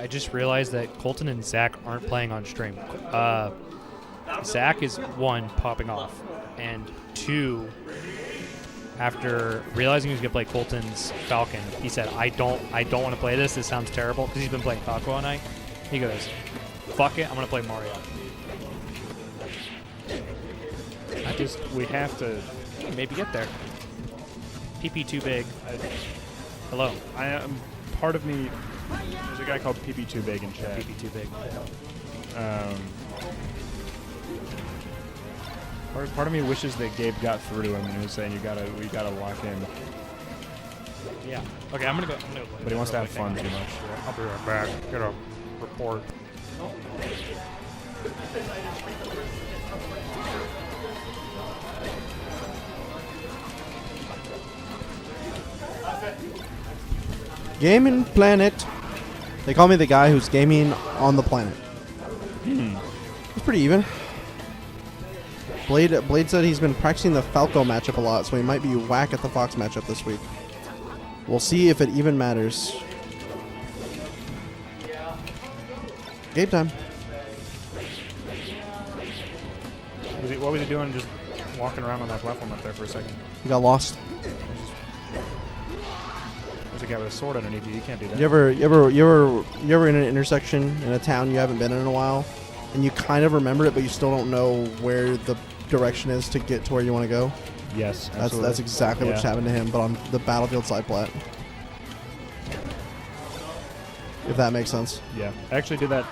just realized that Colton and Zach aren't playing on stream. Zach is 1, popping off, and 2, after realizing he was gonna play Colton's Falcon, he said, "I don't want to play this. This sounds terrible," because he's been playing Falco all night. He goes, "Fuck it, I'm gonna play Mario." We have to maybe get there. PP too big. Hello. Part of me, there's a guy called PP too big in chat. PP too big. Part of me wishes that Gabe got through to him and he was saying we gotta lock in. Yeah. Okay, I'm gonna go. But he wants to have fun too much. Yeah, I'll be right back. Get a report. Gaming Planet. They call me the guy who's gaming on the planet. It's pretty even. Blade said he's been practicing the Falco matchup a lot, so he might be whack at the Fox matchup this week. We'll see if it even matters. Game time. What was he doing just walking around on that platform up there for a second? He got lost. There's a guy with a sword underneath you. You can't do that. You ever in an intersection in a town you haven't been in a while, and you kind of remember it, but you still don't know where the direction is to get to where you want to go? Yes, absolutely. That's exactly what's happened to him, but on the Battlefield side plat. If that makes sense. Yeah, I actually do that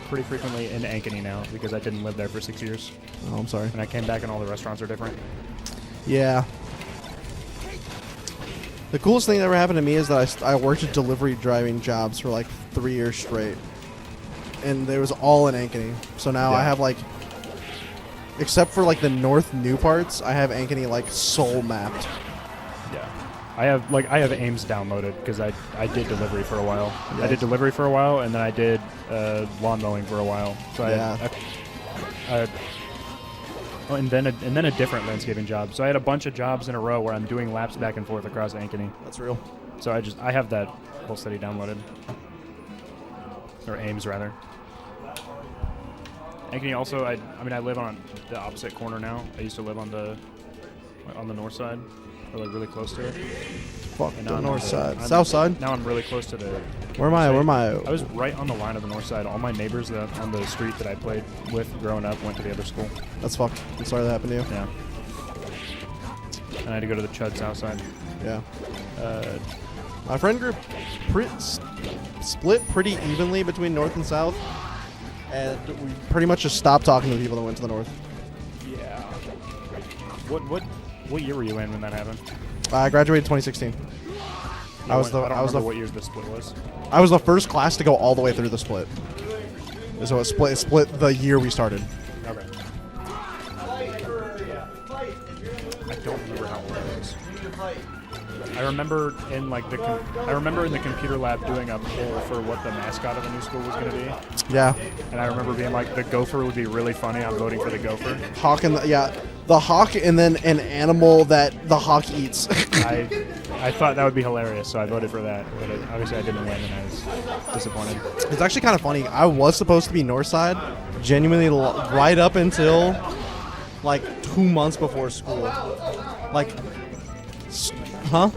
pretty frequently in Ankeny now because I didn't live there for 6 years. Oh, I'm sorry. And I came back and all the restaurants are different. Yeah. The coolest thing that ever happened to me is that I worked at delivery driving jobs for like 3 years straight. And it was all in Ankeny. So now I have like, except for like the north new parts, I have Ankeny like soul mapped. Yeah. I have Ames downloaded because I did delivery for a while. Yeah. I did delivery for a while and then I did lawn mowing for a while. So and then a different landscaping job. So I had a bunch of jobs in a row where I'm doing laps back and forth across Ankeny. That's real. So I have that whole study downloaded. Or Ames rather. Ankeny also, I live on the opposite corner now. I used to live on the north side, or like really close to it. Fuck the north side. South side? Now I'm really close to the... Where am I? I was right on the line of the north side. All my neighbors on the street that I played with growing up went to the other school. That's fucked. I'm sorry that happened to you. Yeah. And I had to go to the Chud south side. Yeah. My friend group split pretty evenly between north and south. And we pretty much just stopped talking to the people that went to the north. Yeah. What year were you in when that happened? I graduated 2016. I don't remember what years the split was. I was the first class to go all the way through the split. So it split the year we started. Okay. I don't remember how old it was. I remember in the computer lab doing a poll for what the mascot of the new school was going to be. Yeah. And I remember being like, the gopher would be really funny. I'm voting for the gopher. Hawk and the hawk, and then an animal that the hawk eats. I thought that would be hilarious, so I voted for that. But obviously I didn't win, and I was disappointed. It's actually kind of funny. I was supposed to be north side, genuinely right up until like 2 months before school. Like, huh?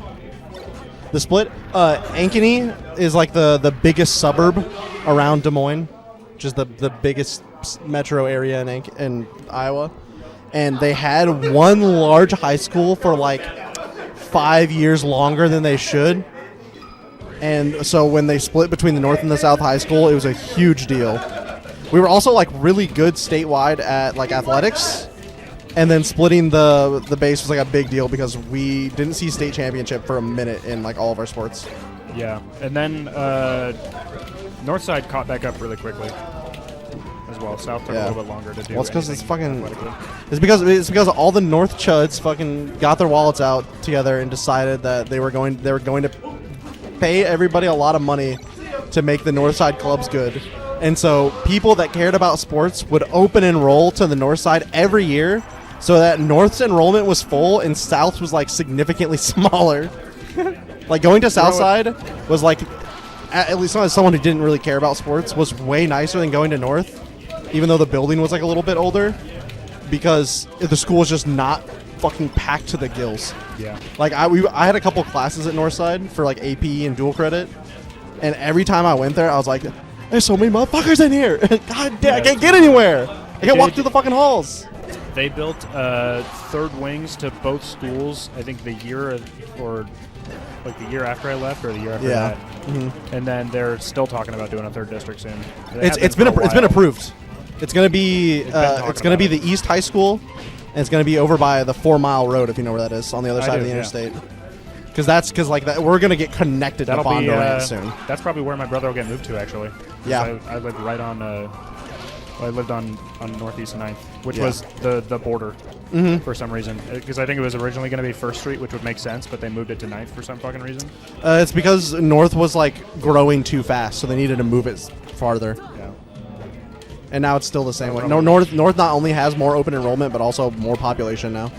The split. Ankeny is like the biggest suburb around Des Moines, which is the biggest metro area in Iowa. And they had one large high school for like 5 years longer than they should. And so when they split between the north and the south high school, it was a huge deal. We were also like really good statewide at like athletics. And then splitting the base was like a big deal because we didn't see state championship for a minute in like all of our sports. Yeah, and then Northside caught back up really quickly as well. South took a little bit longer to do. Well, it's because it's fucking. It's because all the North chuds fucking got their wallets out together and decided that they were going to pay everybody a lot of money to make the Northside clubs good. And so people that cared about sports would open enroll to the North side every year, so that North's enrollment was full and South was like significantly smaller. Like going to Southside was like at least as someone who didn't really care about sports, was way nicer than going to North, even though the building was like a little bit older, because the school was just not fucking packed to the gills. Yeah. Like I had a couple classes at Northside for like AP and dual credit, and every time I went there, I was like, "There's so many motherfuckers in here! God damn, I can't get anywhere! I can't walk through the fucking halls." They built third wings to both schools. I think the year after I left, or the year after that. Mm-hmm. And then they're still talking about doing a third district soon. It's been approved. It's gonna be the East High School, and it's gonna be over by the 4 Mile Road, if you know where that is, on the other side of the interstate. Because we're gonna get connected to Bondurant soon. That's probably where my brother will get moved to, actually. Yeah. I lived right on. I lived on Northeast 9th, which was the border for some reason. Because I think it was originally going to be First Street, which would make sense, but they moved it to 9th for some fucking reason. It's because North was like growing too fast, so they needed to move it farther. Yeah. And now it's still the same way. North not only has more open enrollment, but also more population now.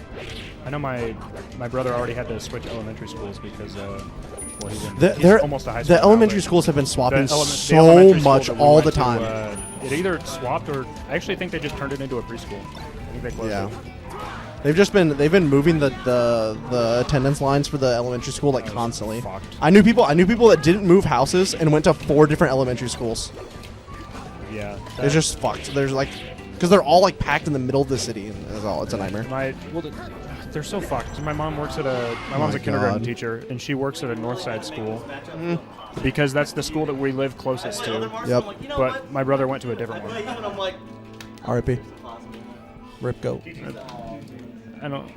I know my brother already had to switch elementary schools because he's almost a high school. The elementary schools have been swapping so much all the time. It either swapped or I actually think they just turned it into a preschool. I think they closed it. They've been moving the attendance lines for the elementary school like constantly. Fucked. I knew people that didn't move houses and went to 4 different elementary schools. Yeah. It's just fucked. There's like, because they're all like packed in the middle of the city. It's a nightmare. They're so fucked. My mom works at mom's a kindergarten teacher, and she works at a Northside school because that's the school that we live closest to. Yep. But my brother went to a different one. R.I.P. Rip go. I don't.